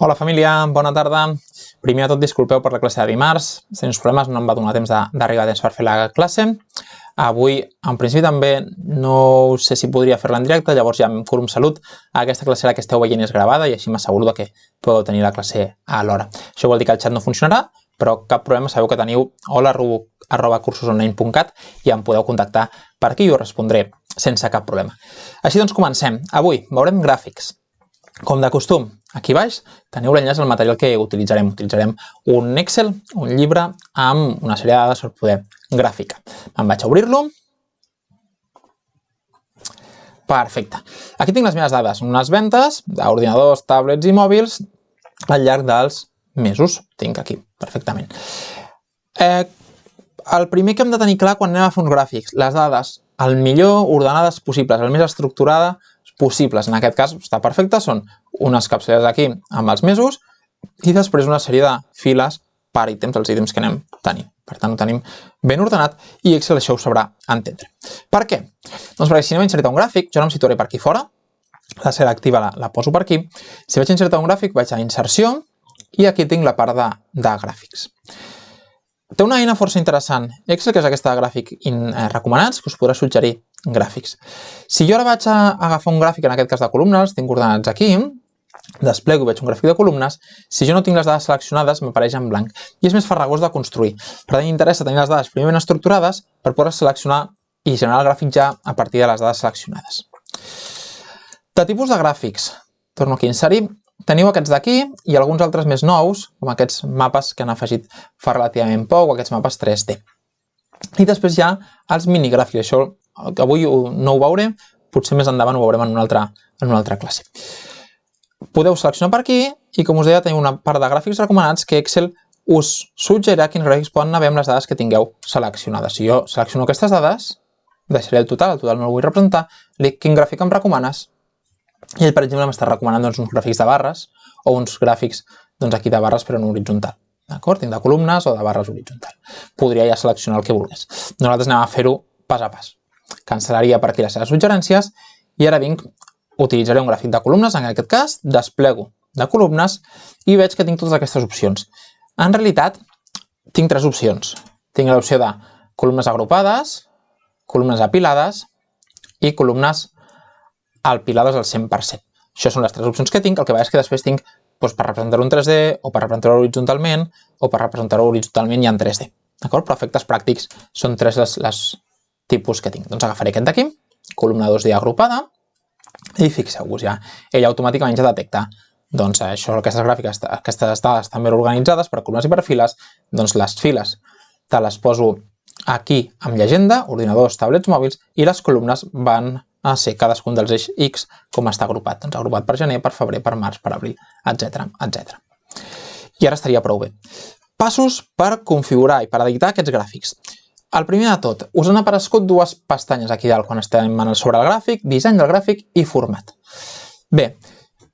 Hola família, bona tarda. Primer de tot disculpeu per la classe de dimarts, sense problemes no em va donar temps d'arribar a temps per fer la classe. Avui, en principi també, no sé si podria fer-la en directe, llavors ja em curo amb salut. Aquesta classe que esteu veient és gravada i així m'asseguro que podeu tenir la classe a l'hora. Això vol dir que el xat no funcionarà, però cap problema, sabeu que teniu hola@cursosonline.cat i em podeu contactar per aquí i us respondré sense cap problema. Així doncs comencem. Avui veurem gràfics. Com de costum, aquí baix teniu l'enllaç al material que utilitzarem. Utilitzarem un Excel, un llibre amb una sèrie de dades per poder gràfica. Me'n vaig a obrir-lo. Perfecte. Aquí tinc les meves dades, unes ventes d'ordinadors, tablets i mòbils al llarg dels mesos. Tinc aquí, perfectament. El primer que hem de tenir clar quan anem a fer uns gràfics, les dades el millor ordenades possibles, el més estructurada possibles. En aquest cas està perfecte, són unes capçaleres aquí amb els mesos i després una sèrie de files per ítems, els ítems que anem tenint. Per tant, ho tenim ben ordenat i Excel això ho sabrà entendre. Per què? Doncs perquè si anem a inserir un gràfic, jo no em situaré per aquí fora, la sèrie activa la poso per aquí. Si vaig a inserir un gràfic, vaig a inserció i aquí tinc la part de gràfics. Té una eina força interessant, Excel, que és aquesta de gràfic recomanats, que us podrà suggerir gràfics. Si jo ara vaig a agafar un gràfic, en aquest cas de columnes, tinc ordenats aquí, desplego i veig un gràfic de columnes, si jo no tinc les dades seleccionades m'apareix en blanc i és més farragós de construir. Per tant, m'interessa tenir les dades primer ben estructurades per poder seleccionar i generar el gràfic ja a partir de les dades seleccionades. De tipus de gràfics, torno aquí a inserir, teniu aquests d'aquí i alguns altres més nous, com aquests mapes que han afegit fa relativament poc o aquests mapes 3D. I després hi ha els minigràfics, això avui no ho veurem, potser més endavant ho veurem en una altra classe. Podeu seleccionar per aquí i, com us deia, teniu una part de gràfics recomanats que Excel us suggerirà quins gràfics poden haver amb les dades que tingueu seleccionades. Si jo selecciono aquestes dades, deixaré el total no el vull representar, li dic quin gràfic em recomanes i ell, per exemple, m'està recomanant uns gràfics de barres o uns gràfics aquí de barres però en horitzontal. D'acord? Tinc de columnes o de barres horitzontal. Podria ja seleccionar el que volgués. Nosaltres anem a fer-ho pas a pas. Cancel·laria per aquí les seves suggerències i ara utilitzaré un gràfic de columnes, en aquest cas, desplego de columnes i veig que tinc totes aquestes opcions. En realitat, tinc tres opcions. Tinc l'opció de columnes agrupades, columnes apilades i columnes apilades al 100%. Això són les tres opcions que tinc. El que veig és que després tinc per representar-ho en 3D o per representar-ho horitzontalment o per representar-ho horitzontalment i en 3D. D'acord? Però efectes pràctics són tres les tipus que tinc. Doncs agafaré aquest d'aquí, columna 2D agrupada, i fixeu-vos ja, ell automàticament ja detecta aquestes gràfiques, aquestes dades estan ben organitzades per columnes i per files, doncs les files te les poso aquí amb llegenda, ordinadors, tablets, mòbils, i les columnes van a ser cadascun dels eixos X com està agrupat. Doncs agrupat per gener, per febrer, per març, per abril, etc. I ara estaria prou bé. Passos per configurar i per editar aquests gràfics. El primer de tot, us han aparegut dues pestanyes aquí dalt quan estem sobre el gràfic, disseny del gràfic i format. Bé,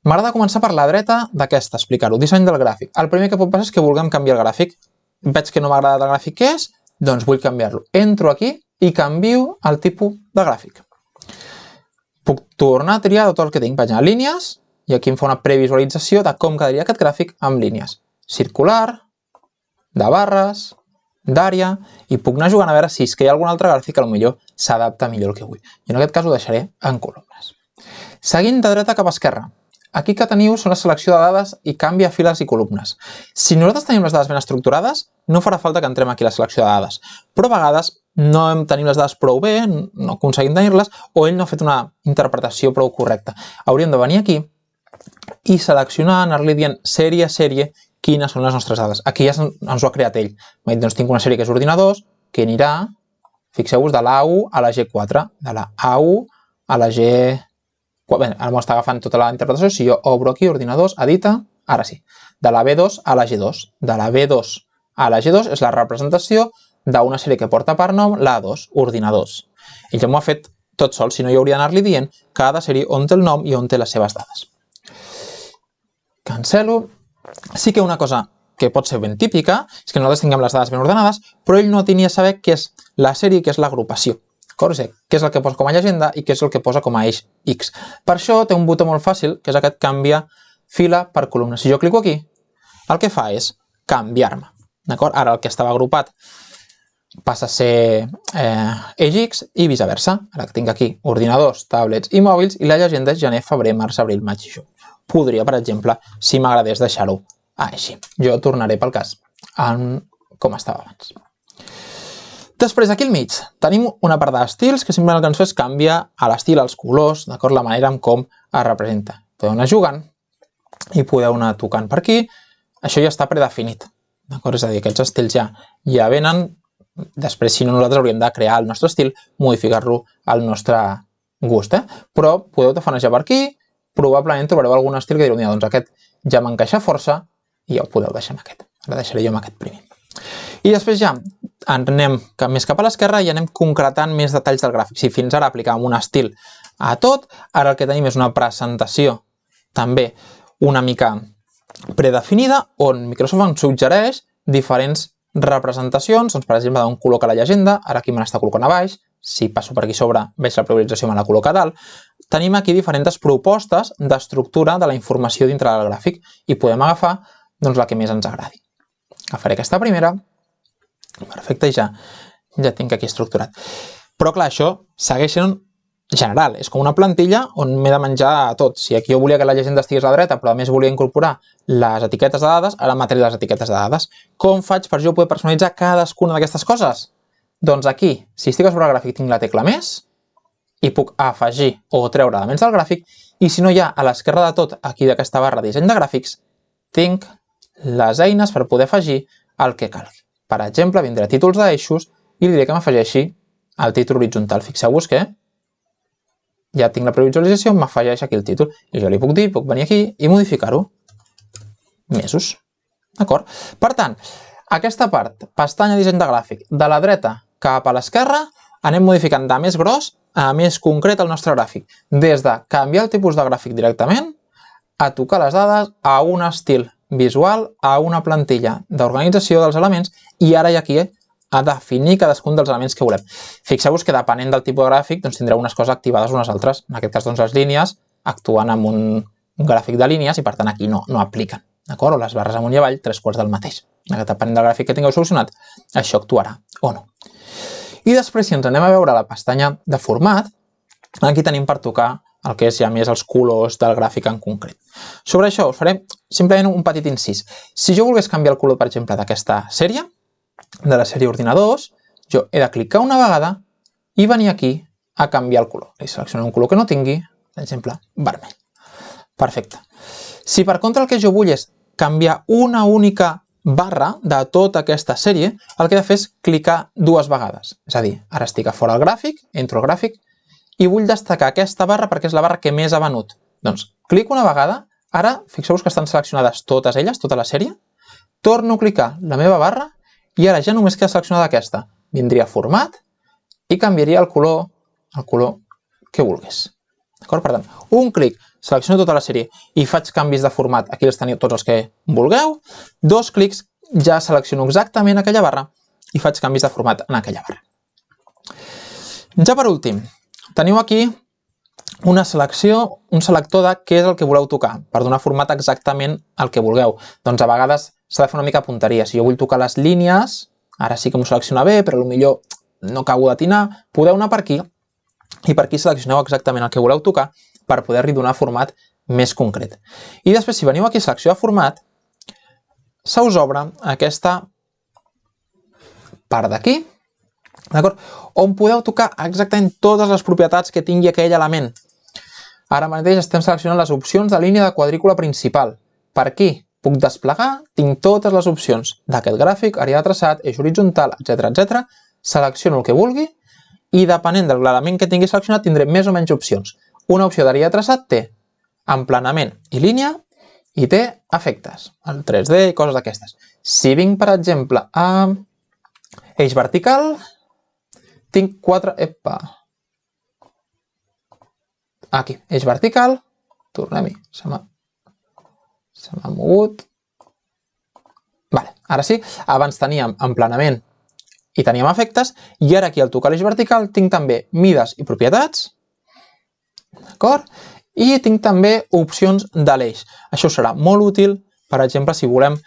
m'agrada començar per la dreta d'aquesta, explicar-ho, disseny del gràfic. El primer que pot passar és que vulguem canviar el gràfic. Veig que no m'ha agradat el gràfic que és, doncs vull canviar-lo. Entro aquí i canvio el tipus de gràfic. Puc tornar a triar tot el que tinc. Vaig a línies i aquí em fa una previsualització de com quedaria aquest gràfic amb línies. Circular, de barres, d'àrea, i puc anar jugant a veure si és que hi ha algun altre gràfic que potser s'adapta millor al que vull. I en aquest cas ho deixaré en columnes. Seguint de dreta cap a esquerra, aquí que teniu són la selecció de dades i canvi a files i columnes. Si nosaltres tenim les dades ben estructurades, no farà falta que entrem aquí a la selecció de dades, però a vegades no tenim les dades prou bé, no aconseguim tenir-les, o ell no ha fet una interpretació prou correcta. Hauríem de venir aquí i seleccionar, anar-li dient sèrie a sèrie quines són les nostres dades. Aquí ja ens ho ha creat ell. Doncs tinc una sèrie que és ordinadors, que anirà, fixeu-vos, de la A1 a la G4, de la A1 a la G4. Bé, ara m'ho està agafant tota la interpretació. Si jo obro aquí, ordinadors, edita, ara sí. De la B2 a la G2. De la B2 a la G2 és la representació d'una sèrie que porta per nom la A2, ordinadors. Ell ja m'ho ha fet tot sol, si no jo hauria d'anar-li dient cada sèrie on té el nom i on té les seves dades. Cancelo. Sí que una cosa que pot ser ben típica és que nosaltres tinguem les dades ben ordenades, però ell no tenia a saber què és la sèrie i què és l'agrupació. Què és el que posa com a llegenda i què és el que posa com a eix X. Per això té un botó molt fàcil, que és aquest canvia fila per columna. Si jo clico aquí, el que fa és canviar-me. Ara el que estava agrupat passa a ser eix X i viceversa. Ara que tinc aquí ordinadors, tablets i mòbils i la llegenda és gener, febrer, març, abril, maig i juny. Podria, per exemple, si m'agradés deixar-ho així. Jo tornaré pel cas com estava abans. Després, aquí al mig, tenim una part d'estils que simplement el que ens fa és canviar a l'estil, els colors, la manera en com es representa. Podeu anar jugant i podeu anar tocant per aquí. Això ja està predefinit. És a dir, aquests estils ja venen. Després, si no, nosaltres hauríem de crear el nostre estil, modificar-lo al nostre gust. Però podeu tafanejar per aquí, probablement trobareu algun estil que direu, doncs aquest ja m'encaixa força i ja ho podeu deixar amb aquest. Ara deixaré jo amb aquest primer. I després ja anem més cap a l'esquerra i anem concretant més detalls del gràfic. Si fins ara aplicàvem un estil a tot, ara el que tenim és una presentació també una mica predefinida on Microsoft ens suggereix diferents representacions, doncs per exemple d'on col·loca la llegenda, ara aquí me l'està col·locant a baix, si passo per aquí sobre veig la priorització me la col·loca a dalt. Tenim aquí diferents propostes d'estructura de la informació dintre del gràfic i podem agafar la que més ens agradi. Agafaré aquesta primera, perfecte, i ja tinc aquí estructurat. Però clar, això segueix sent general, és com una plantilla on m'he de menjar tot. Si aquí jo volia que la llegenda estigués a la dreta, però a més volia incorporar les etiquetes de dades, ara m'atré les etiquetes de dades. Com faig per jo poder personalitzar cadascuna d'aquestes coses? Doncs aquí, si estic a sobre el gràfic, tinc la tecla més i puc afegir o treure elements del gràfic, i si no hi ha a l'esquerra de tot, aquí d'aquesta barra disseny de gràfics, tinc les eines per poder afegir el que calgui. Per exemple, vindré a títols d'eixos i li diré que m'afegeixi el títol horitzontal. Fixeu-vos que ja tinc la previsualització, m'afegeix aquí el títol. I jo li puc dir, puc venir aquí i modificar-ho. Mesos. D'acord? Per tant, aquesta part, pestanya disseny de gràfic, de la dreta cap a l'esquerra, anem modificant de més gros a més concret el nostre gràfic. Des de canviar el tipus de gràfic directament, a tocar les dades, a un estil visual, a una plantilla d'organització dels elements i ara ja aquí a definir cadascun dels elements que volem. Fixeu-vos que depenent del tipus de gràfic tindreu unes coses activades o unes altres. En aquest cas, les línies actuen amb un gràfic de línies i per tant aquí no apliquen. O les barres amunt i avall, 3/4 del mateix. Depenent del gràfic que tingueu solucionat, això actuarà o no. I després, si ens anem a veure la pestanya de format, aquí tenim per tocar el que és ja més els colors del gràfic en concret. Sobre això us faré simplement un petit incís. Si jo volgués canviar el color, per exemple, d'aquesta sèrie, de la sèrie ordinadors, jo he de clicar una vegada i venir aquí a canviar el color. I selecciono un color que no tingui, per exemple, vermell. Perfecte. Si per contra el que jo vull és canviar una única barra de tota aquesta sèrie, el que he de fer és clicar dues vegades. És a dir, ara estic a fora del gràfic, entro al gràfic, i vull destacar aquesta barra perquè és la barra que més ha venut. Doncs clico una vegada, ara fixeu-vos que estan seleccionades totes elles, tota la sèrie, torno a clicar la meva barra i ara ja només queda seleccionada aquesta. Vindria a format i canviaria el color que volgués. Per tant, un clic, selecciono tota la sèrie i faig canvis de format, aquí els teniu tots els que vulgueu, dos clics, ja selecciono exactament aquella barra i faig canvis de format en aquella barra. Ja per últim, teniu aquí una selecció, un selector de què és el que voleu tocar, per donar format exactament al que vulgueu. Doncs a vegades s'ha de fer una mica punteria. Si jo vull tocar les línies, ara sí que m'ho selecciona bé, però potser no acabo d'atinar, podeu anar per aquí i per aquí seleccioneu exactament el que voleu tocar per poder-li donar format més concret. I després, si veniu aquí a selecció de format, se us obre aquesta part d'aquí, on podeu tocar exactament totes les propietats que tingui aquell element. Ara mateix estem seleccionant les opcions de línia de quadrícula principal. Per aquí puc desplegar, tinc totes les opcions d'aquest gràfic, àrea de traçat, eix horitzontal, etc. Selecciono el que vulgui i depenent de l'element que tingui seleccionat tindré més o menys opcions. Una opció d'àrea de traçat té emplenament i línia i té efectes, el 3D i coses d'aquestes. Si vinc, per exemple, a eix vertical, tinc 4... Aquí, eix vertical, tornem-hi, se m'ha mogut. Ara sí, abans teníem emplenament i teníem efectes, i ara aquí al tocar l'eix vertical tinc també mides i propietats, d'acord? I tinc també opcions de l'eix. Això serà molt útil, per exemple, si volem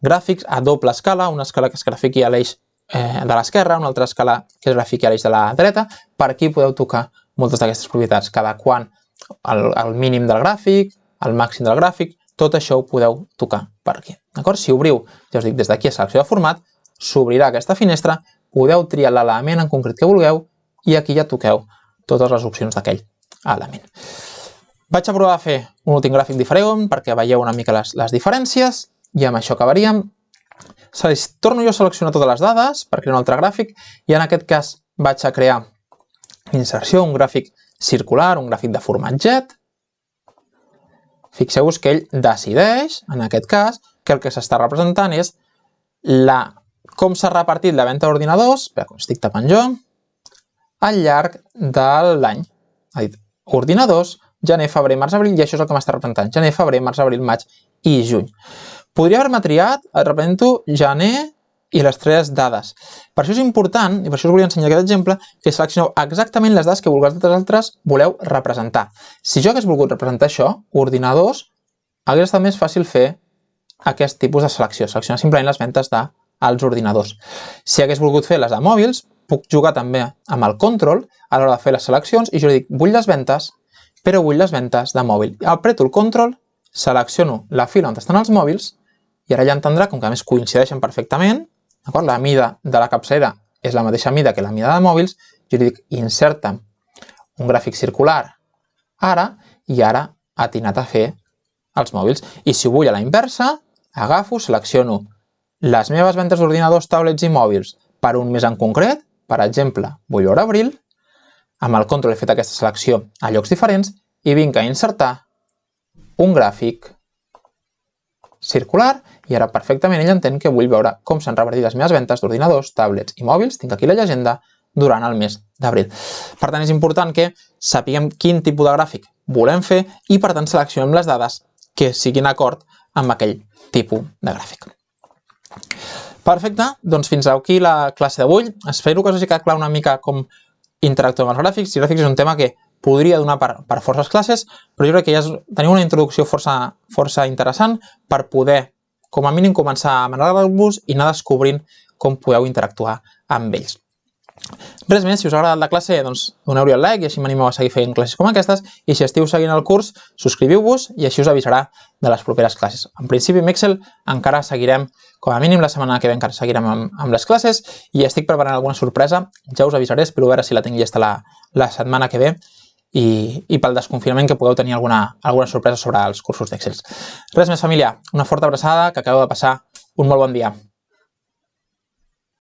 gràfics a doble escala, una escala que es grafiqui a l'eix de l'esquerra, una altra escala que es grafiqui a l'eix de la dreta. Per aquí podeu tocar moltes d'aquestes propietats, cada quan el mínim del gràfic, el màxim del gràfic, tot això ho podeu tocar per aquí. Si obriu, ja us dic, des d'aquí a selecció de format, s'obrirà aquesta finestra, podeu triar l'element en concret que vulgueu i aquí ja toqueu totes les opcions d'aquell element. Vaig a provar de fer un últim gràfic diferent perquè veieu una mica les diferències i amb això acabaríem. Torno jo a seleccionar totes les dades per crear un altre gràfic i en aquest cas vaig a crear inserció, un gràfic circular, un gràfic de format jet. Fixeu-vos que ell decideix, en aquest cas, que el que s'està representant és com s'ha repartit la venda d'ordinadors, com estic tapant jo, al llarg de l'any. Ha dit ordinadors, gener, febrer, març, abril, i això és el que m'està representant. Gener, febrer, març, abril, maig i juny. Podria haver-me triat, represento gener i les 3 dades. Per això és important, i per això us volia ensenyar aquest exemple, que seleccioneu exactament les dades que vosaltres voleu representar. Si jo hagués volgut representar això, ordinadors, hauria estat més fàcil fer aquest tipus de selecció, seleccionar simplement les vendes dels ordinadors. Si hagués volgut fer les de mòbils, puc jugar també amb el control a l'hora de fer les seleccions i jo li dic, vull les vendes, però vull les vendes de mòbil. Apreto el control, selecciono la fila on estan els mòbils i ara ja entendrà, com que a més coincideixen perfectament, la mida de la capçalera és la mateixa mida que la mida de mòbils, jo li dic inserta un gràfic circular ara i ara ha atinat a fer els mòbils. I si ho vull a la inversa, agafo, selecciono les meves vendes d'ordinadors, tablets i mòbils per un mes en concret, per exemple, vull veure abril, amb el control he fet aquesta selecció a llocs diferents i vinc a insertar un gràfic circular i ara perfectament ell entén que vull veure com s'han repartit les meves vendes d'ordinadors, tablets i mòbils, tinc aquí la llegenda, durant el mes d'abril. Per tant, és important que sapiguem quin tipus de gràfic volem fer i per tant seleccionem les dades que siguin d'acord amb aquell tipus de gràfic. Perfecte, doncs fins aquí la classe d'avui. Espero que us hagi quedat clar una mica com interactuar amb els gràfics. I gràfics és un tema que podria donar per forces classes, però jo crec que ja teniu una introducció força interessant per poder, com a mínim, començar a manegar-vos i anar descobrint com podeu interactuar amb ells. Res més, si us ha agradat la classe, doncs doneu-li el like i així m'animeu a seguir fent classes com aquestes i si esteu seguint el curs, subscriviu-vos i així us avisarà de les properes classes. En principi, amb Excel encara seguirem, com a mínim la setmana que ve encara seguirem amb les classes i estic preparant alguna sorpresa, ja us avisaré, espero veure si la tinc llesta la setmana que ve i pel desconfinament que podeu tenir alguna sorpresa sobre els cursos d'Excel. Res més, família, una forta abraçada, que acabeu de passar un molt bon dia.